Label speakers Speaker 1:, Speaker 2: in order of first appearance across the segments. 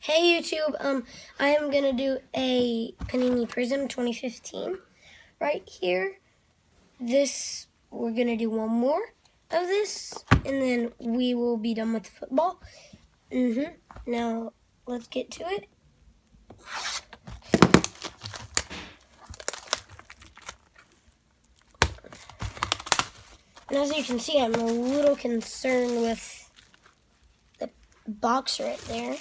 Speaker 1: Hey YouTube, I am gonna do a Panini Prizm 2015 right here. We're gonna do one more of this, and then we will be done with football. Now, let's get to it. And as you can see, I'm a little concerned with the box right there.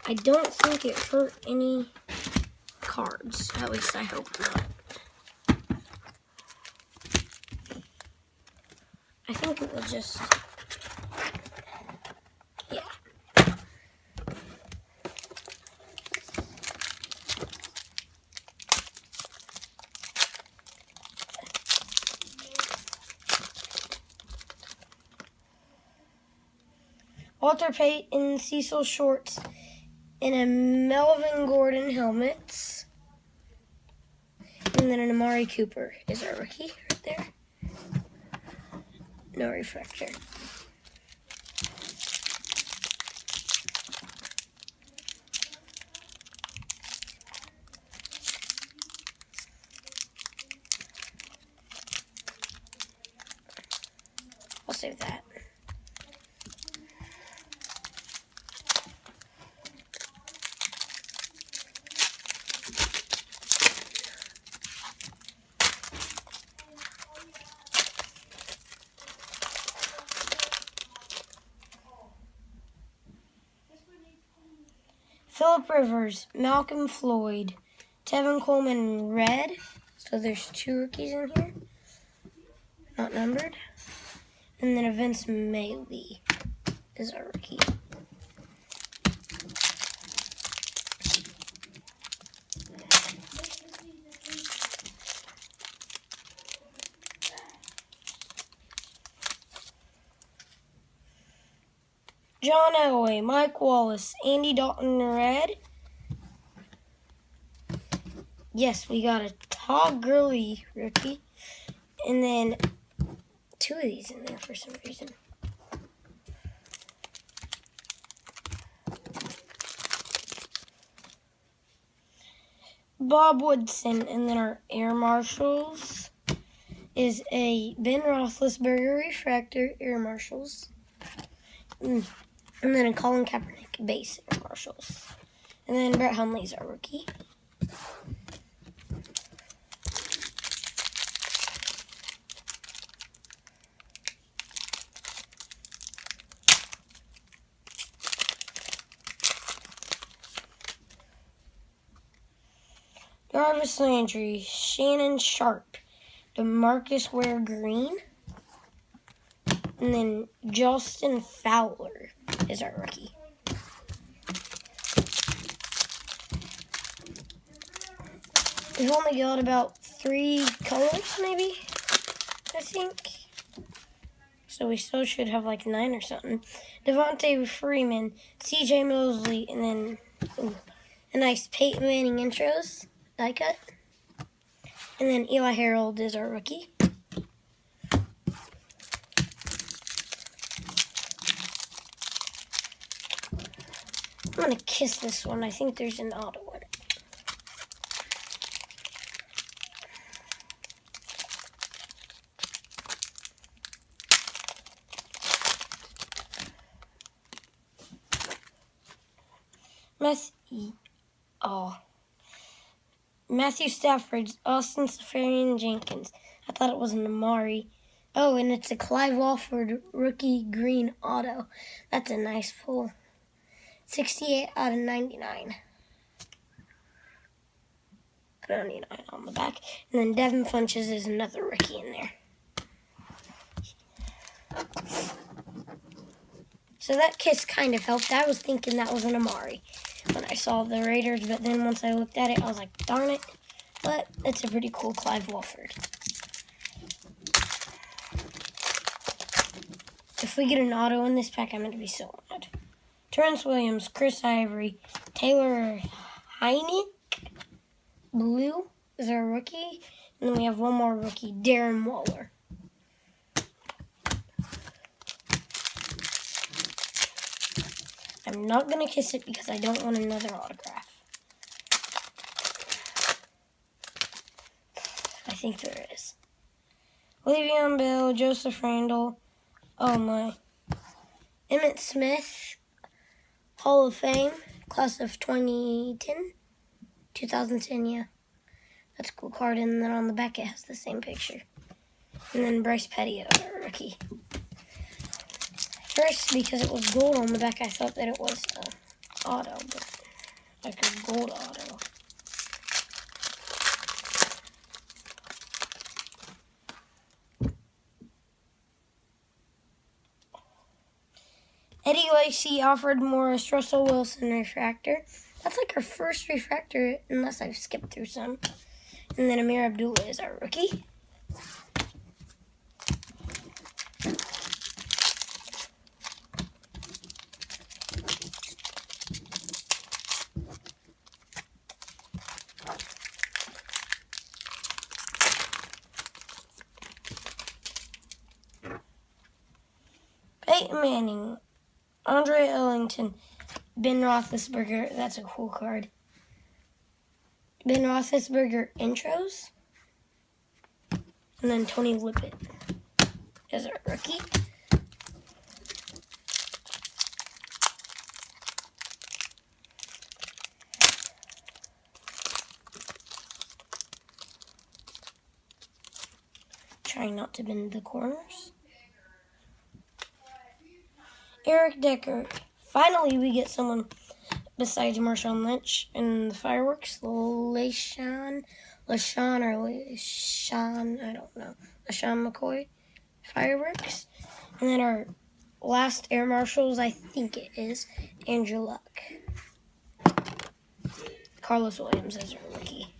Speaker 1: I don't think it hurt any cards. At least I hope not. I think it will just, yeah. Walter Payton, Cecil Shorts, and a Melvin Gordon helmet. And then an Amari Cooper is our rookie right there. No refractor. I'll save that. Phillip Rivers, Malcolm Floyd, Tevin Coleman in red. So there's two rookies in here, not numbered. And then a Vince Mailey is our rookie. John Elway, Mike Wallace, Andy Dalton in red. Yes, we got a Todd Gurley rookie. And then two of these in there for some reason. Bob Woodson, and then our Air Marshals is a Ben Roethlisberger refractor Air Marshals. And then a Colin Kaepernick base Air Marshals. And then Brett Hundley's our rookie. Jarvis Landry, Shannon Sharp, DeMarcus Ware Green, and then Justin Fowler is our rookie. We've only got about 3 colors, maybe, I think. So we still should have like 9 or something. Devontae Freeman, CJ Mosley, and then a nice Peyton Manning intros, die cut. And then Eli Harold is our rookie. I'm going to kiss this one. I think there's an auto in it. Matthew Stafford, Austin Seferian-Jenkins. I thought it was an Amari. Oh, and it's a Clive Walford rookie green auto. That's a nice pull. 68 out of 99. Put 99 on the back. And then Devin Funches is another rookie in there. So that kiss kind of helped. I was thinking that was an Amari when I saw the Raiders, but then once I looked at it, I was like, darn it. But it's a pretty cool Clive Walford. If we get an auto in this pack, I'm going to be so mad. Terrence Williams, Chris Ivory, Taylor Heinicke, blue is our rookie. And then we have one more rookie, Darren Waller. I'm not going to kiss it because I don't want another autograph. I think there is. Le'Veon Bell, Joseph Randall. Oh my. Emmitt Smith, Hall of Fame, class of 2010. 2010, yeah. That's a cool card. And then on the back it has the same picture. And then Bryce Petty, our rookie. First, because it was gold on the back, I thought that it was auto, but like a gold auto. Eddie Lacy, Alfred Morris, Russell Wilson refractor. That's like our first refractor, unless I've skipped through some. And then Amir Abdullah is our rookie. Peyton Manning, Andre Ellington, Ben Roethlisberger. That's a cool card. Ben Roethlisberger intros. And then Tony Lippett is our rookie. Trying not to bend the corners. Eric Decker. Finally, we get someone besides Marshawn Lynch in the fireworks. LaShawn, I don't know. LaShawn McCoy fireworks. And then our last Air Marshals, I think it is Andrew Luck. Carlos Williams is our rookie.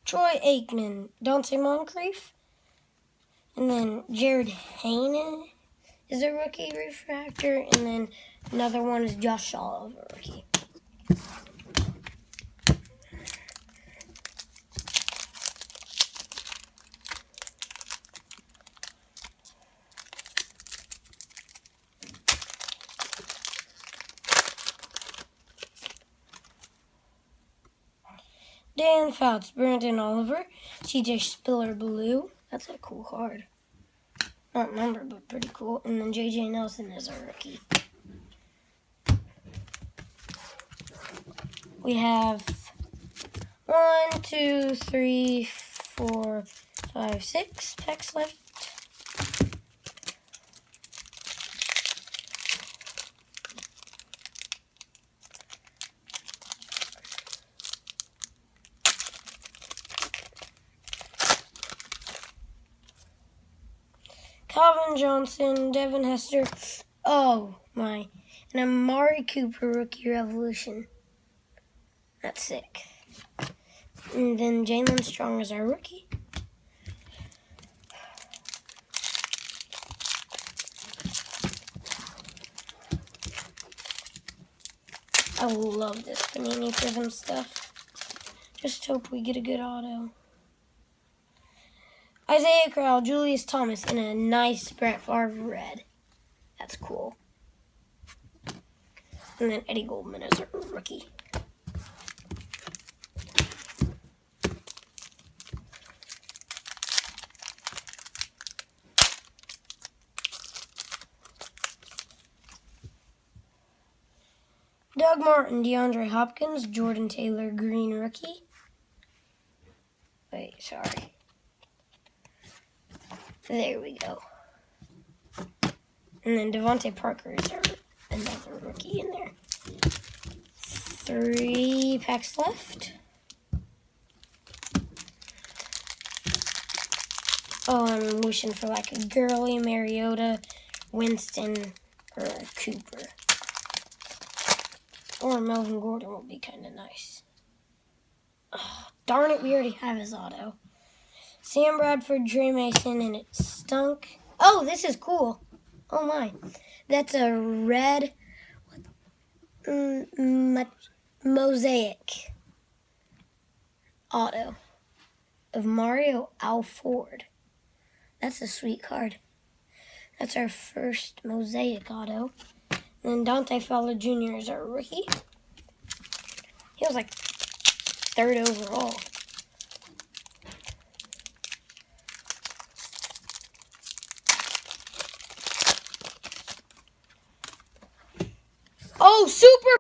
Speaker 1: Troy Aikman, Dante Moncrief, and then Jared Haynen is a rookie refractor, and then another one is Josh Shaw, a rookie. Dan Fouts, Brandon Oliver, CJ Spiller Blue. That's a cool card. Not numbered, but pretty cool. And then JJ Nelson is our rookie. We have 1, 2, 3, 4, 5, 6 packs left. Calvin Johnson, Devin Hester, oh my, and Amari Cooper Rookie Revolution. That's sick. And then Jalen Strong is our rookie. I love this Panini Prizm stuff. Just hope we get a good auto. Isaiah Crowell, Julius Thomas, and a nice Brett Favre red. That's cool. And then Eddie Goldman is a rookie. Doug Martin, DeAndre Hopkins, Jordan Taylor, green rookie. Wait, sorry. There we go. And then Devontae Parker is another rookie in there. 3 packs left. Oh, I'm wishing for like a Gurley, Mariota, Winston, or a Cooper. Or Melvin Gordon would be kind of nice. Oh, darn it, we already have his auto. Sam Bradford, Dre Mason, and it stunk. Oh, this is cool. Oh my. That's a red mosaic auto of Mario Alford. That's a sweet card. That's our first mosaic auto. And then Dante Fowler Jr. is our rookie. He was like 3rd overall. Oh, super